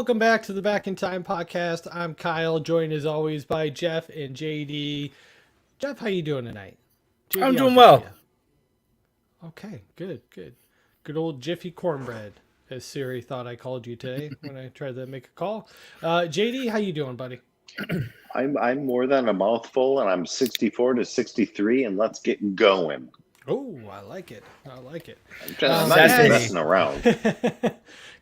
Welcome back to the Back in Time podcast. I'm Kyle, joined as always by Jeff and JD. Jeff, how you doing tonight? JD, I'm doing well. Okay, good. Good old Jiffy Cornbread, as Siri thought I called you today when I tried to make a call. JD, how you doing, buddy? I'm more than a mouthful, and I'm 64 to 63, and let's get going. Oh, I like it. I'm not even messing around.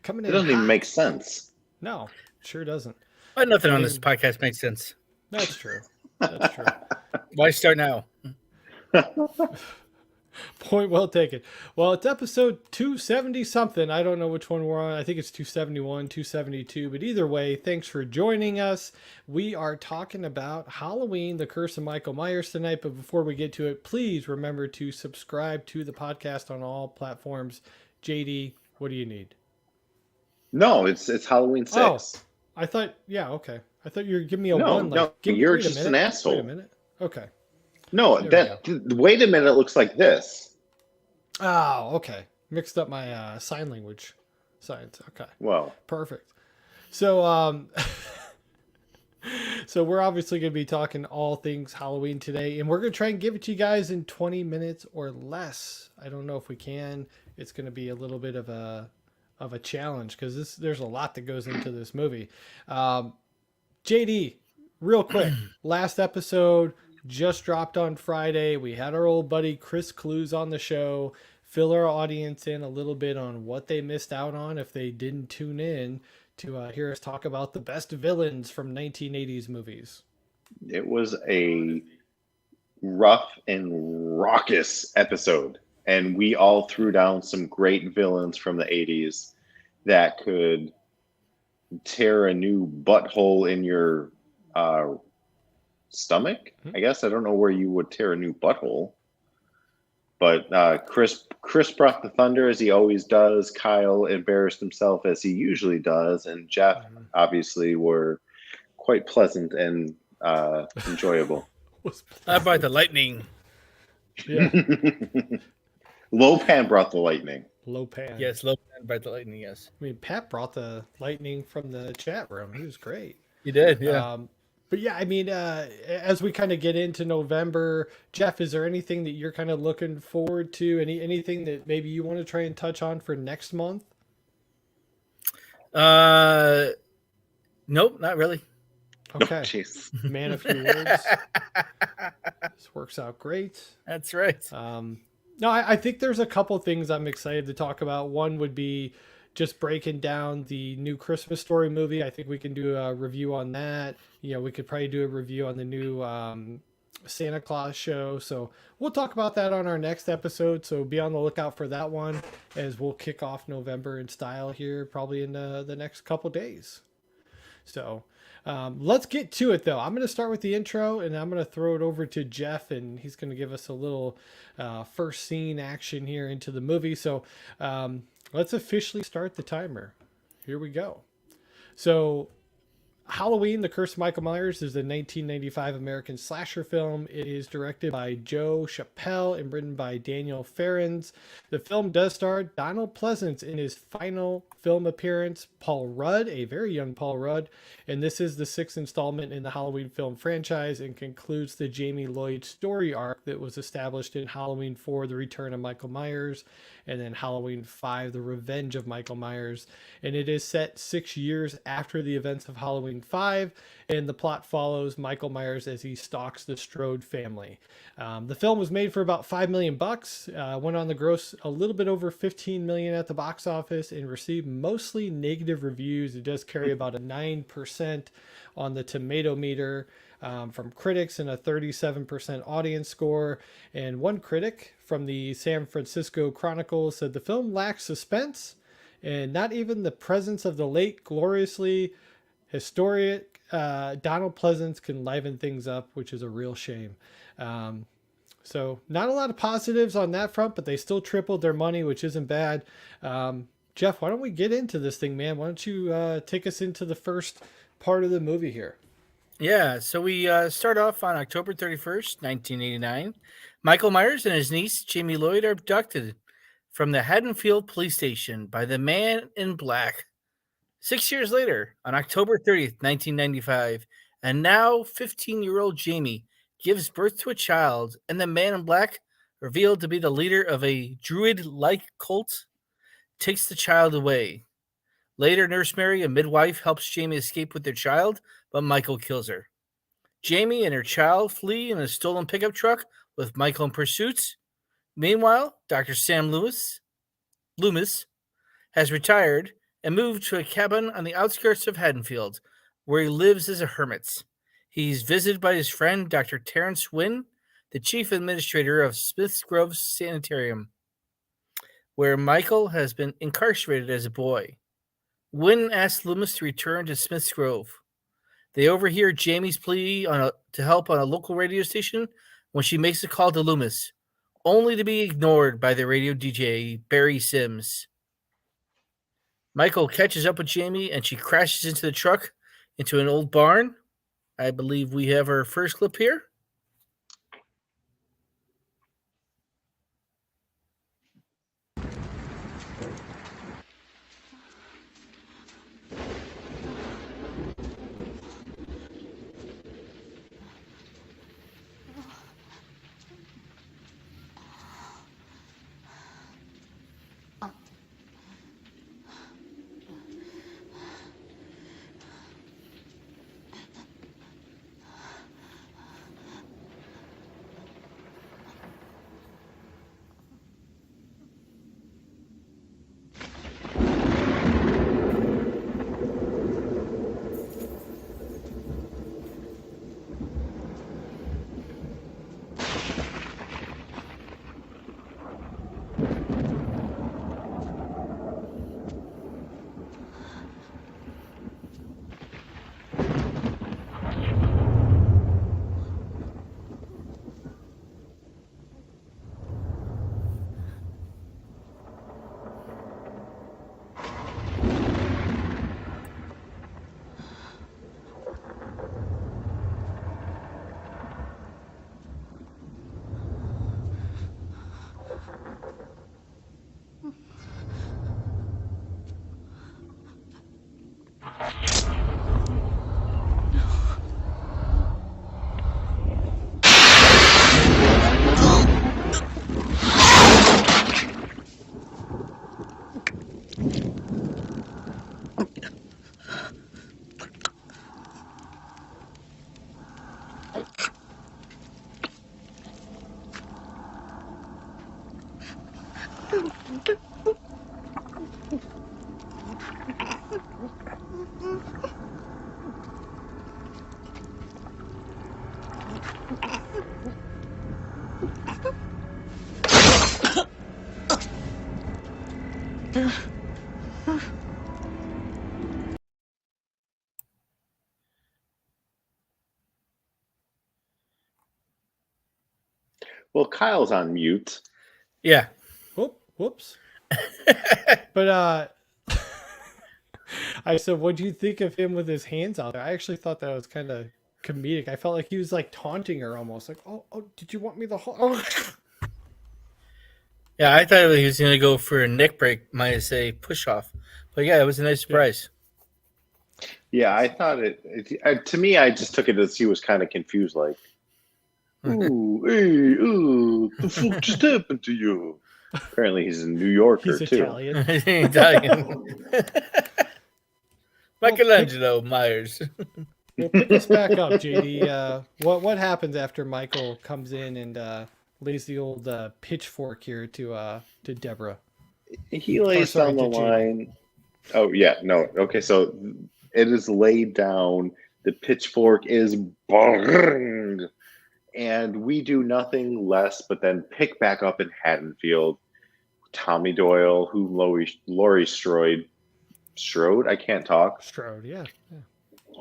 Coming It in doesn't even hot. make sense. No, sure doesn't. But nothing on this podcast makes sense. That's true. That's true. Why start now? Point well taken. Well, it's episode 270 something. I don't know which one we're on. I think it's 271, 272. But either way, thanks for joining us. We are talking about Halloween, The Curse of Michael Myers tonight. But before we get to it, please remember to subscribe to the podcast on all platforms. JD, what do you need? No, it's Halloween 6. Oh, I thought, yeah, okay. I thought you were giving me a one. You're just an asshole. Wait a minute. Okay. No, wait a minute. It looks like this. Oh, okay. Mixed up my sign language science. Okay. Well, perfect. So, so we're obviously going to be talking all things Halloween today, and we're going to try and give it to you guys in 20 minutes or less. I don't know if we can. It's going to be a little bit of a challenge because there's a lot that goes into this movie. JD, real quick, last episode just dropped on Friday. We had our old buddy Chris Clues on the show, fill our audience in a little bit on what they missed out on if they didn't tune in to hear us talk about the best villains from 1980s movies. It was a rough and raucous episode, and we all threw down some great villains from the 80s that could tear a new butthole in your stomach. I guess I don't know where you would tear a new butthole, but Chris brought the thunder as he always does. Kyle embarrassed himself as he usually does, and Jeff obviously were quite pleasant and enjoyable. I brought the lightning. Yeah. Lopan brought the lightning. Lopan. Yes, Lopan brought the lightning. Yes. I mean, Pat brought the lightning from the chat room. He was great. He did. Yeah. But yeah, I mean, as we kind of get into November, Jeff, is there anything that you're kind of looking forward to? Anything that maybe you want to try and touch on for next month? Nope, not really. Okay. Oh, Man of few words. This works out great. That's right. No, I think there's a couple things I'm excited to talk about. One would be just breaking down the new Christmas Story movie. I think we can do a review on that. You know, we could probably do a review on the new Santa Claus show. So we'll talk about that on our next episode. So be on the lookout for that one as we'll kick off November in style here probably in the next couple days. So let's get to it, though. I'm going to start with the intro, and I'm going to throw it over to Jeff, and he's going to give us a little first scene action here into the movie. So let's officially start the timer. Here we go. So Halloween, The Curse of Michael Myers is a 1995 American slasher film. It is directed by Joe Chappelle and written by Daniel Ferrens. The film does star Donald Pleasance in his final film appearance, Paul Rudd, a very young Paul Rudd, and this is the sixth installment in the Halloween film franchise and concludes the Jamie Lloyd story arc that was established in Halloween 4, The Return of Michael Myers, and then Halloween 5, The Revenge of Michael Myers. And it is set 6 years after the events of Halloween 5, and the plot follows Michael Myers as he stalks the Strode family. The film was made for about $5 million, went on the gross a little bit over $15 million at the box office, and received mostly negative reviews. It does carry about a 9% on the tomato meter from critics and a 37% audience score. And one critic from the San Francisco Chronicle said the film lacks suspense, and not even the presence of the late gloriously historic Donald Pleasance can liven things up, which is a real shame. So not a lot of positives on that front, but they still tripled their money, which isn't bad. Jeff, why don't we get into this thing, man? Why don't you take us into the first part of the movie here? Yeah, so we start off on October 31st, 1989. Michael Myers and his niece, Jamie Lloyd, are abducted from the Haddonfield police station by the man in black, 6 years later, on October 30th, 1995, and now 15-year-old Jamie gives birth to a child, and the man in black, revealed to be the leader of a druid-like cult, takes the child away. Later, Nurse Mary, a midwife, helps Jamie escape with their child, but Michael kills her. Jamie and her child flee in a stolen pickup truck with Michael in pursuit. Meanwhile, Dr. Sam Loomis has retired and moved to a cabin on the outskirts of Haddonfield, where he lives as a hermit. He's visited by his friend, Dr. Terrence Wynn, the chief administrator of Smith's Grove Sanitarium, where Michael has been incarcerated as a boy. Wynn asks Loomis to return to Smith's Grove. They overhear Jamie's plea to help on a local radio station when she makes a call to Loomis, only to be ignored by the radio DJ, Barry Sims. Michael catches up with Jamie and she crashes into the truck into an old barn. I believe we have our first clip here. Well, Kyle's on mute. Yeah. Whoops. But I said, what do you think of him with his hands out there? I actually thought that was kind of comedic. I felt like he was like taunting her almost, like, oh, did you want me the whole? Oh. Yeah, I thought he was going to go for a neck break, might say push off. But yeah, it was a nice surprise. Yeah, I thought to me, I just took it as he was kind of confused, like, ooh, hey, ooh, the fuck just happened to you? Apparently, he's a New Yorker, He's too. Italian. Italian. Michelangelo Myers. Well, pick us back up, JD. What happens after Michael comes in and lays the old pitchfork here to Deborah? He lays down the line. Oh, yeah, no. Okay, so it is laid down. The pitchfork is burned. And we do nothing less but then pick back up in Haddonfield. Tommy Doyle, who Laurie Strode, I can't talk. Strode, yeah.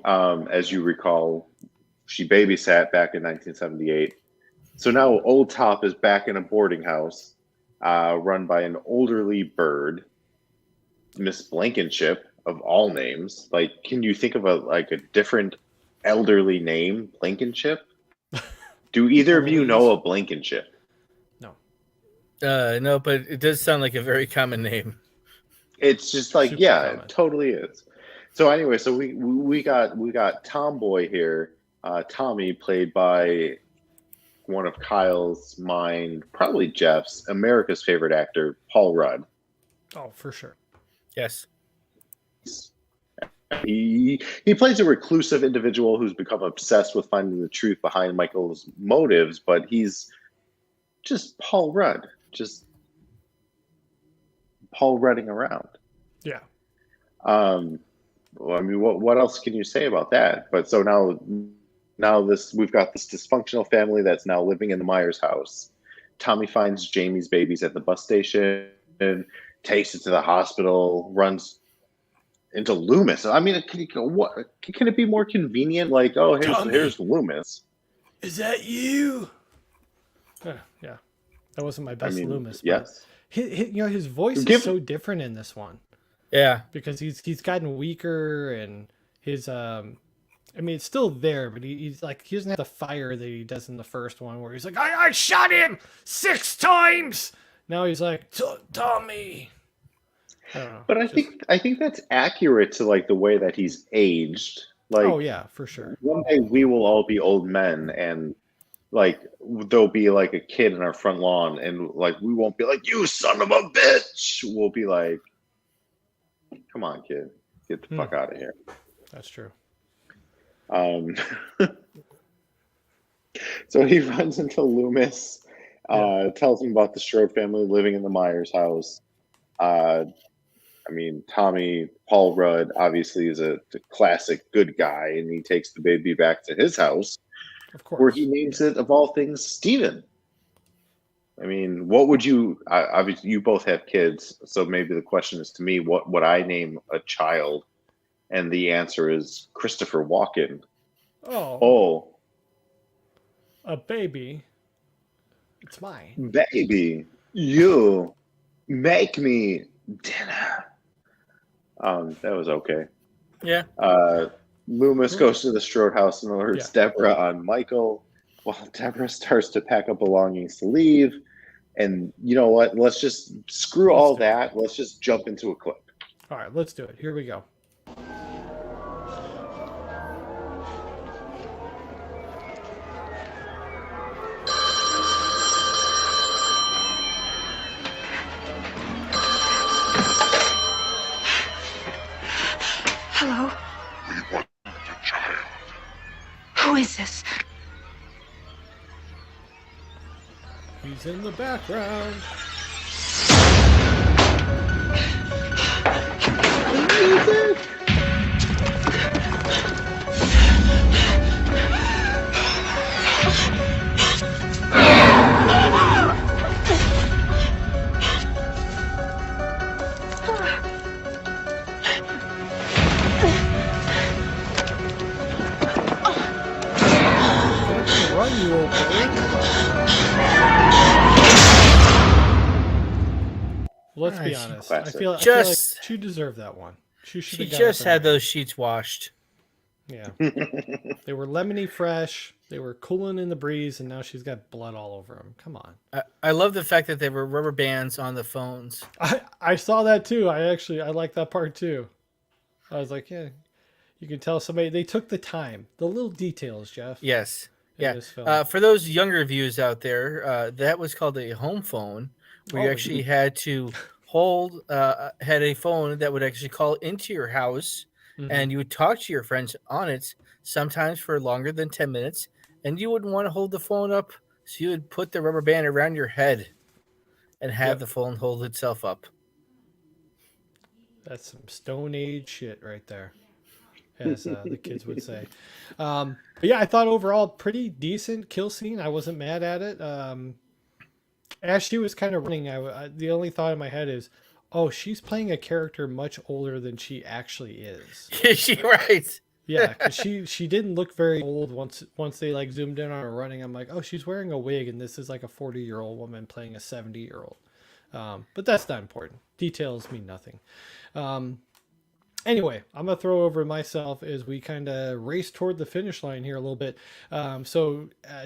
As you recall, she babysat back in 1978. So now Old Top is back in a boarding house run by an elderly bird, Miss Blankenship, of all names. Like, can you think of a different elderly name, Blankenship? Do either of you know a Blankenship? No. No, but it does sound like a very common name. It's just like, Super yeah, common. it totally is. So anyway, so we got Tomboy here, Tommy, played by one of Kyle's, mine, probably Jeff's, America's favorite actor, Paul Rudd. Oh, for sure. Yes. He plays a reclusive individual who's become obsessed with finding the truth behind Michael's motives, but he's just Paul Rudd, just Paul Rudding around. Yeah. Well, I mean, what else can you say about that? But so now we've got this dysfunctional family that's now living in the Myers house. Tommy finds Jamie's babies at the bus station, takes it to the hospital, runs into Loomis. I mean, can it be more convenient? Like, oh, here's Loomis. Is that you? Yeah, that wasn't my best Loomis. Yes. His voice is so different in this one. Yeah, because he's gotten weaker, and his I mean, it's still there, but he's like, he doesn't have the fire that he does in the first one, where he's like, I shot him 6 times. Now he's like, Tommy. I don't know. But I think that's accurate to like the way that he's aged. Like, oh yeah, for sure. One day we will all be old men, and like there'll be like a kid in our front lawn, and like we won't be like, you son of a bitch. We'll be like, come on, kid, get the fuck out of here. That's true. So he runs into Loomis, tells him about the Strode family living in the Myers house. I mean, Tommy, Paul Rudd, obviously is a classic good guy, and he takes the baby back to his house, of course, where he names it, of all things, Steven. I mean, what would you? Obviously, you both have kids, so maybe the question is to me: what would I name a child? And the answer is Christopher Walken. Oh, a baby. It's mine. Baby, you make me dinner. That was okay. Yeah. Loomis goes to the Strode house and alerts Deborah on Michael, while Deborah starts to pack up belongings to leave. And you know what? Let's just screw all that. Let's just jump into a clip. All right, let's do it. Here we go. Hello? We want the child. Who is this? He's in the background. Run, you old boy. Let's be honest. I feel like she deserved that one. She just had those sheets washed. Yeah. They were lemony fresh. They were cooling in the breeze, and now she's got blood all over them. Come on. I love the fact that there were rubber bands on the phones. I saw that too. I like that part too. I was like, yeah, you can tell somebody, they took the time. The little details, Jeff. Yes. Yeah. For those younger viewers out there, that was called a home phone, where you actually had to had a phone that would actually call into your house, and you would talk to your friends on it, sometimes for longer than 10 minutes, and you wouldn't want to hold the phone up, so you would put the rubber band around your head and have the phone hold itself up. That's some Stone Age shit right there, as the kids would say. But yeah, I thought overall pretty decent kill scene. I wasn't mad at it. As she was kind of running, the only thought in my head is, oh, she's playing a character much older than she actually is. Is she right? Yeah, because she didn't look very old once they like zoomed in on her running. I'm like, oh, she's wearing a wig, and this is like a 40-year-old woman playing a 70-year-old. But that's not important. Details mean nothing. Anyway, I'm gonna throw over myself as we kind of race toward the finish line here a little bit.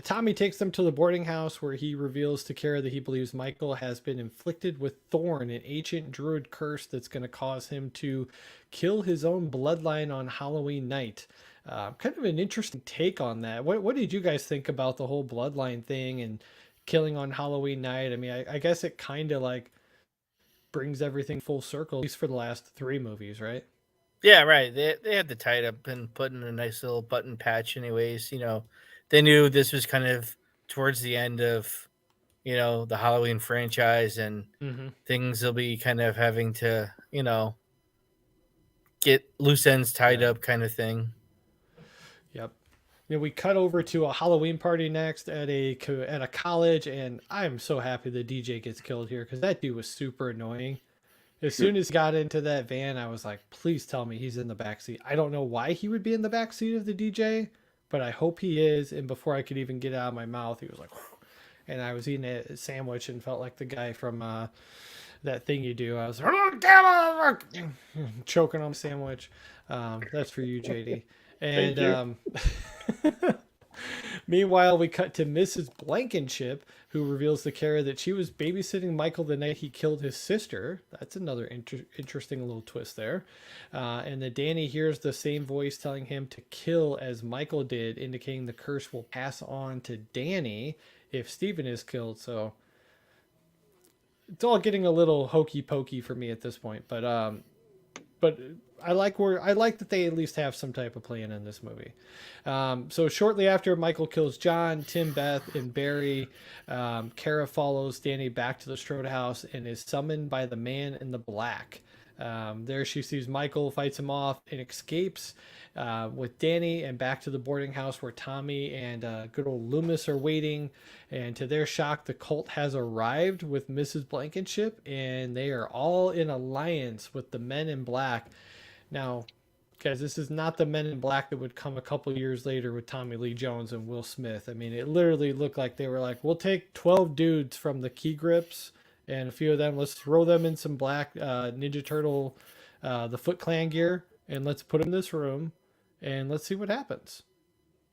Tommy takes them to the boarding house where he reveals to Kara that he believes Michael has been inflicted with Thorn, an ancient druid curse that's going to cause him to kill his own bloodline on Halloween night. Kind of an interesting take on that. What did you guys think about the whole bloodline thing and killing on Halloween night? I mean, I guess it kind of like brings everything full circle, at least for the last 3 movies, right? Yeah, right. They had to tie it up and put in a nice little button patch. Anyways, they knew this was kind of towards the end of the Halloween franchise, and things will be kind of having to get loose ends tied up, kind of thing. Yep. We cut over to a Halloween party next at a college, and I'm so happy the DJ gets killed here because that dude was super annoying. As soon as he got into that van, I was like, please tell me he's in the backseat. I don't know why he would be in the backseat of the DJ, but I hope he is. And before I could even get it out of my mouth, he was like, whew. And I was eating a sandwich and felt like the guy from that thing you do. I was choking on the sandwich. That's for you, JD. And meanwhile, we cut to Mrs. Blankenship, who reveals to Kara that she was babysitting Michael the night he killed his sister. That's another interesting little twist there. And that Danny hears the same voice telling him to kill as Michael did, indicating the curse will pass on to Danny if Stephen is killed. So it's all getting a little hokey pokey for me at this point. But I like that they at least have some type of plan in this movie. So shortly after Michael kills John, Tim, Beth, and Barry, Kara follows Danny back to the Strode house and is summoned by the man in the black. There she sees Michael, fights him off, and escapes with Danny and back to the boarding house where Tommy and good old Loomis are waiting. And to their shock, the cult has arrived with Mrs. Blankenship, and they are all in alliance with the men in black. Now, guys, this is not the Men in Black that would come a couple years later with Tommy Lee Jones and Will Smith. I mean, it literally looked like they were like, we'll take 12 dudes from the Key Grips and a few of them, let's throw them in some black Ninja Turtle, the Foot Clan gear, and let's put them in this room, and let's see what happens.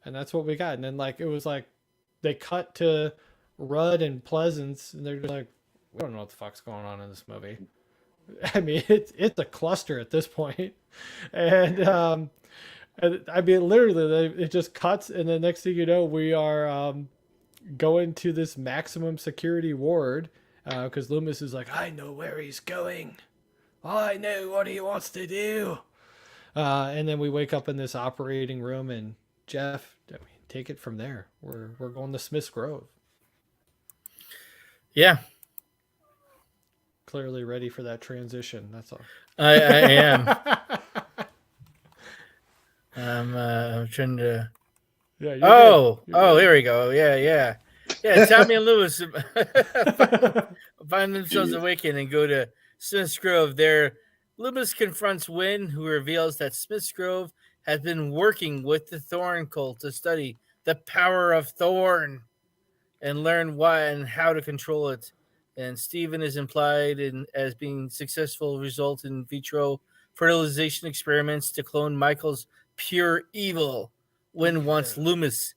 And that's what we got. And then, it was like they cut to Rudd and Pleasance, and they're just like, we don't know what the fuck's going on in this movie. I mean, it's a cluster at this point. And I mean, literally, it just cuts, and the next thing you know, we are going to this maximum security ward because Loomis is like, I know where he's going. I know what he wants to do. And then we wake up in this operating room, and Jeff, I mean, take it from there. We're going to Smith's Grove. Yeah. Clearly ready for that transition. That's all. I am. I'm trying to. Yeah. You're here we go. Yeah. Tommy and Lewis find themselves awakened and go to Smith's Grove. There, Loomis confronts Wynn, who reveals that Smith's Grove has been working with the Thorn cult to study the power of Thorn and learn why and how to control it. And Stephen is implied as being successful result in vitro fertilization experiments to clone Michael's pure evil. Wynn wants Loomis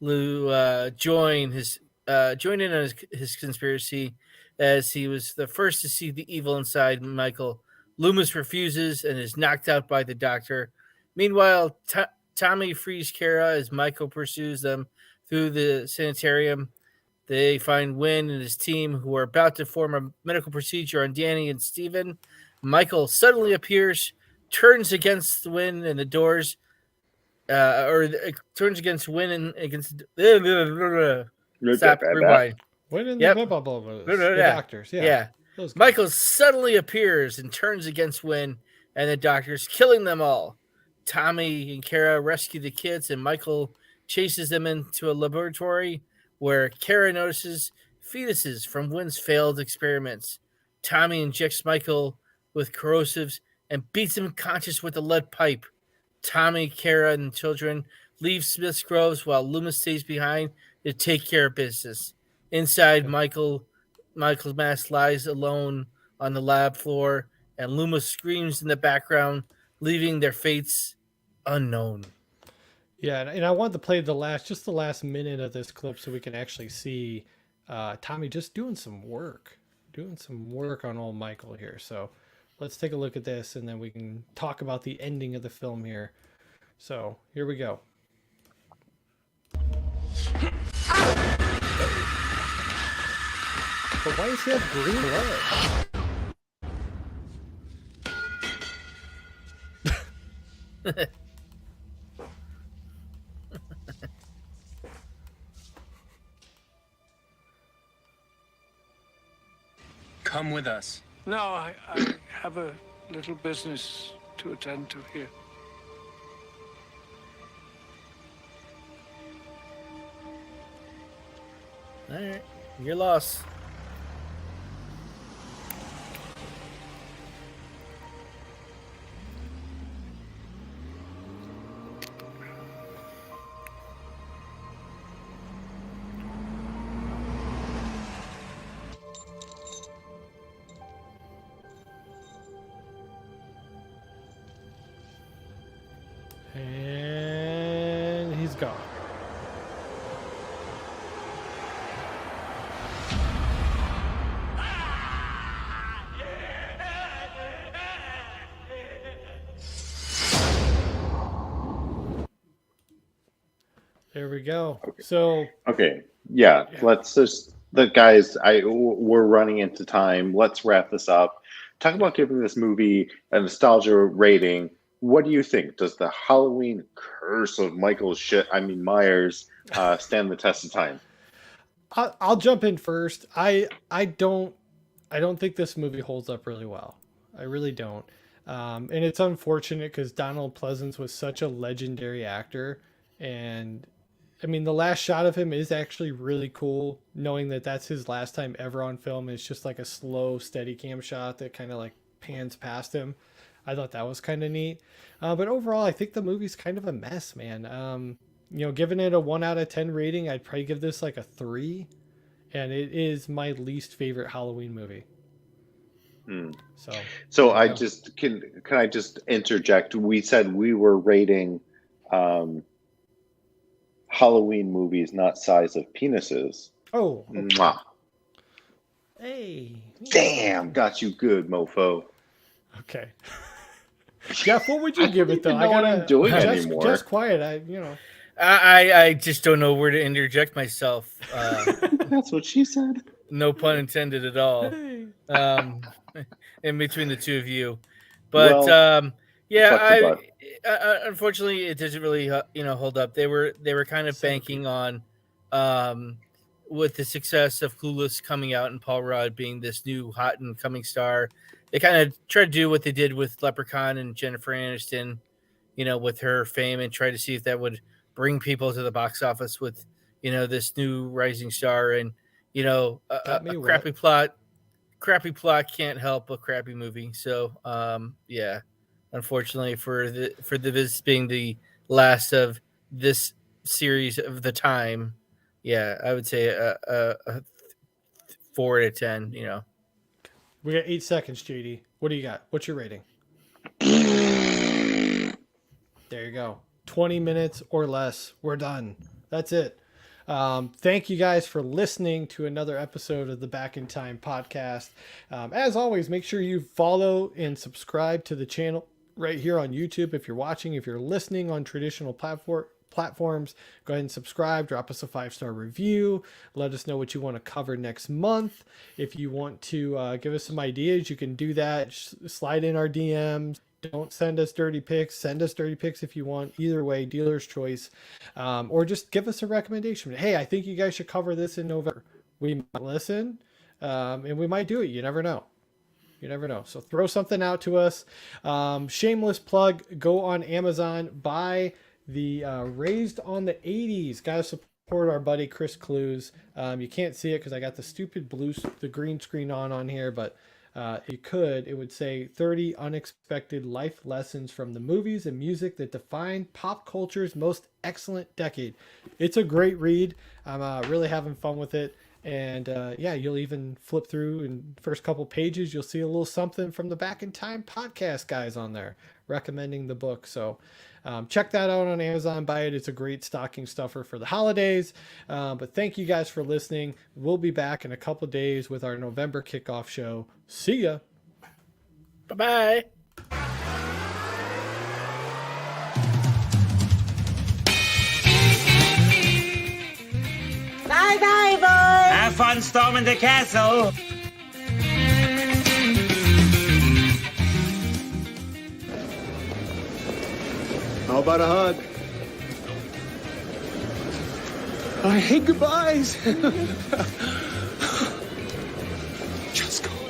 to join in on his conspiracy, as he was the first to see the evil inside Michael. Loomis refuses and is knocked out by the doctor. Meanwhile, Tommy frees Kara as Michael pursues them through the sanitarium. They find Wynn and his team, who are about to form a medical procedure on Danny and Stephen. Michael suddenly appears, turns against Wynn and the doors, turns against Wynn and against. Stop, rewind. Wynn and Yep. the doctors. Yeah. Michael suddenly appears and turns against Wynn and the doctors, killing them all. Tommy and Kara rescue the kids, and Michael chases them into a laboratory where Kara notices fetuses from Wynn's failed experiments. Tommy injects Michael with corrosives and beats him conscious with a lead pipe. Tommy, Kara, and the children leave Smith's Groves while Loomis stays behind to take care of business. Inside, Michael's mask lies alone on the lab floor, and Loomis screams in the background, leaving their fates unknown. Yeah, and I wanted to play the last minute of this clip so we can actually see Tommy just doing some work on old Michael here. So let's take a look at this, and then we can talk about the ending of the film here. So here we go. But why does he have green legs? Come with us. No, I have a little business to attend to here. All right, your loss. And he's gone. There we go. Okay. So Okay. Yeah. Yeah. Let's just the guys. We're running into time. Let's wrap this up. Talk about giving this movie a nostalgia rating. What do you think? Does the Halloween curse of Myers stand the test of time? I'll jump in first. I don't think this movie holds up really well. I really don't. And it's unfortunate because Donald Pleasance was such a legendary actor, and I mean the last shot of him is actually really cool. Knowing that that's his last time ever on film, it's just like a slow, steady cam shot that kind of like pans past him. I thought that was kind of neat. But overall, I think the movie's kind of a mess, man. Giving it a 1 out of 10 rating, I'd probably give this like a 3. And it is my least favorite Halloween movie. So So there I you go. just can I just interject? We said we were rating Halloween movies, not size of penises. Oh, okay. Mwah. Hey. Damn, got you good, mofo. Okay. Jeff, what would you give it though? even know what I'm doing anymore. Just quiet. I just don't know where to interject myself. That's what she said. No pun intended at all. Hey. In between the two of you, but Well, yeah, unfortunately it doesn't really hold up. They were kind of banking on with the success of Clueless coming out and Paul Rudd being this new hot and coming star. They kind of tried to do what they did with Leprechaun and Jennifer Aniston, with her fame, and try to see if that would bring people to the box office with this new rising star. And Got me a wet. crappy plot can't help a crappy movie. So yeah, unfortunately for this being the last of this series of the time, yeah, I would say a 4 out of 10. We got 8 seconds, JD. What do you got? What's your rating? There you go. 20 minutes or less. We're done. That's it. Thank you guys for listening to another episode of the Back in Time podcast. As always, make sure you follow and subscribe to the channel right here on YouTube. If you're watching, if you're listening on traditional platforms, go ahead and subscribe, drop us a 5-star review, let us know what you want to cover next month. If you want to give us some ideas, you can do that. Slide in our DMs. Don't send us dirty pics. Send us dirty pics if you want. Either way, dealer's choice. Or just give us a recommendation. Hey, I think you guys should cover this in November. We might listen, and we might do it. You never know. You never know. So throw something out to us. Shameless plug. Go on Amazon. Buy the Raised on the 80s. Got to support our buddy Chris Clues. You can't see it because I got the stupid the green screen on here, but it would say 30 unexpected life lessons from the movies and music that define pop culture's most excellent decade. It's a great read. I'm really having fun with it. And yeah, you'll even flip through in first couple pages. You'll see a little something from the Back in Time podcast guys on there. recommending the book. So check that out on Amazon. Buy it. It's a great stocking stuffer for the holidays. But thank you guys for listening. We'll be back in a couple days with our November kickoff show. See ya. Bye-bye. Bye-bye, boys. Have fun storming the castle. How about a hug? I hate goodbyes. Just go.